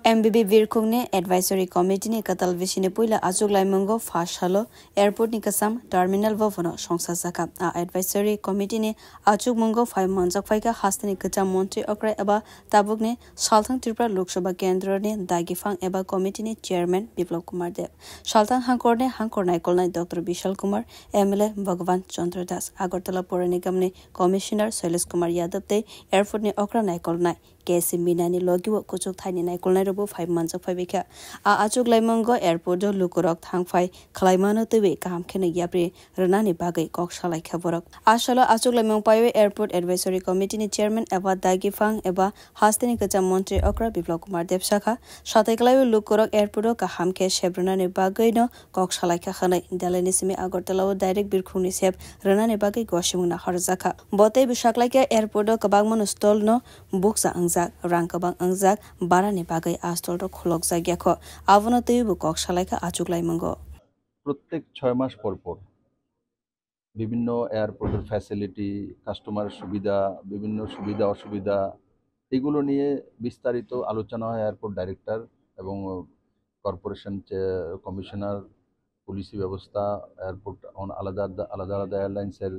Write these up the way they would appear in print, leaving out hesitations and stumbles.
MBB Virkung ne Advisory Committee ne katal vishine puila azuk laimongo fashalo airport ni kasam terminal vovono songsa saka a Advisory Committee ne azuk mongo 5 months faika hastani kacha montri okra eba tabuk ne Salthang Tripura Lok Sabha Kendra ne dagifang eba committee ne chairman Biplab Kumar Dev Salthang hangkor nai kolnai Dr Bishal Kumar MLA Bhagwan Chandra Das Agartala Pura Nigam ne Commissioner Shailesh Kumar Yadav te airport ne okra nai kolnai KC Minani Logiwo Kuchuk Thani nai kolnai 5 months of 5 weeks. Achuk Laimongo Airport Lukurok Thangfai, Klaimano Tewe, Kam Kene Yapri, Renani Bagay, Kokshalai Kavorok. Ashala Achuk Lamong Pawe Airport Advisory Committee Chairman Eba Dagifang Eba Hastini Kacha Montre Okra Biplab Kumar Dev Shaka, Shateklai Lukurok Airport Kahamke Shebrunani Bagay no, Kokshalai Kahana, Delanisimi Agortala Direct Birkuni Sep, Renani Bagay Goshimuna Harzaka. Bote Bishaklaka Airport Kabagman Stol no, Books Angzak, Rankabang Angzak, Barani Bagay Astol Khulok Zagyako, Avonate Bukok Shalaka Achuk Laimongo. প্রত্যেক 6 মাস পর পর বিভিন্ন এয়ারপোর্টের facility, customer সুবিধা, বিভিন্ন সুবিধা অসুবিধা এগুলো নিয়ে বিস্তারিত আলোচনা হয় এয়ারপোর্ট ডাইরেক্টর এবং কর্পোরেশন কমিশনার, পুলিশি ব্যবস্থা, এয়ারপোর্ট আলাদা আলাদা এয়ারলাইন্সের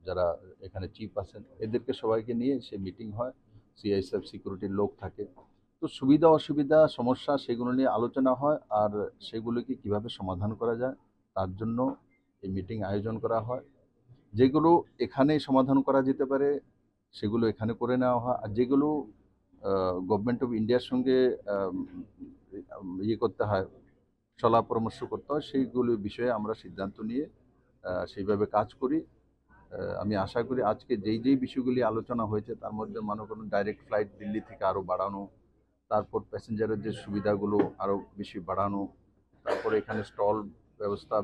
যারা এখানে চিফ আছেন এদেরকে সবাইকে নিয়ে সে মিটিং হয়, সিআইএসএফ সিকিউরিটির লোক থাকে। তো সুবিধা অসুবিধা সমস্যা সেগুলো নিয়ে আলোচনা হয় আর সেগুলোকে কিভাবে সমাধান করা যায় তার জন্য এই মিটিং আয়োজন করা হয়। যেগুলো এখানে সমাধান করা যেতে পারে সেগুলো এখানে করে নেওয়া হয়, আর যেগুলো গভর্নমেন্ট অফ ইন্ডিয়ার সঙ্গে করতে হয়, সলা পরামর্শ করতে হয়, সেইগুলো বিষয়ে আমরা সিদ্ধান্ত নিয়ে সেইভাবে কাজ করি। আমি আশা করি আজকে যেই বিষয়গুলি আলোচনা হয়েছে তার মধ্যে মনে করুন ডাইরেক্ট ফ্লাইট দিল্লি থেকে আরও বাড়ানো, তারপর প্যাসেঞ্জারের যে সুবিধাগুলো আরও বেশি বাড়ানো, তারপর এখানে স্টল ব্যবস্থা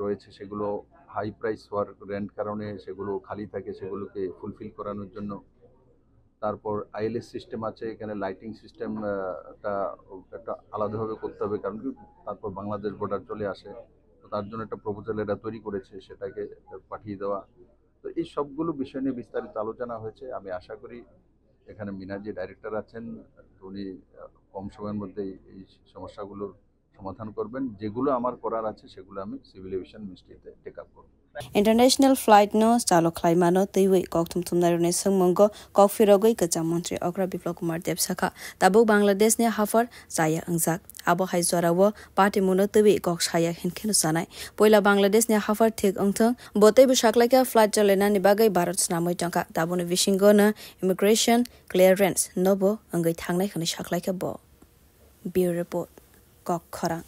রয়েছে সেগুলো হাই প্রাইস হওয়ার রেন্ট কারণে সেগুলো খালি থাকে, সেগুলোকে ফুলফিল করানোর জন্য। তারপর আইএলএস সিস্টেম আছে, এখানে লাইটিং সিস্টেমটা একটা আলাদাভাবে করতে হবে, কারণ কি তারপর বাংলাদেশ বর্ডার চলে আসে, তো তার জন্য একটা প্রপোজাল এটা তৈরি করেছে, সেটাকে পাঠিয়ে দেওয়া। তো এই সবগুলো বিষয় নিয়ে বিস্তারিত আলোচনা হয়েছে। আমি আশা করি এখানে মিনা যে ডাইরেক্টর আছেন উনি কম সময়ের মধ্যে এই সমস্যাগুলোর সমাধান করবেন। যেগুলো আমার করার আছে সেগুলো আমি সিভিল এভিয়েশন মিনিস্ট্রিতে টেক আপ করব। International flight no stalo klaimano tiwi koktum tumnarune sungmongo kokfirogoi kacha montri okra Biplab Kumar Dev Shaka tabu Bangladesh ne hafar zaya angjak abo haizwarawo party muno tiwi kok saya hinkhenu sanai poila Bangladesh ne hafar thik angthang botei bishaklaika flight chalena ni bagai Bharat snamoi tangka tabune vishingo na immigration clearance nobo angai thangnai khani shaklaika bo Bureau report kok khara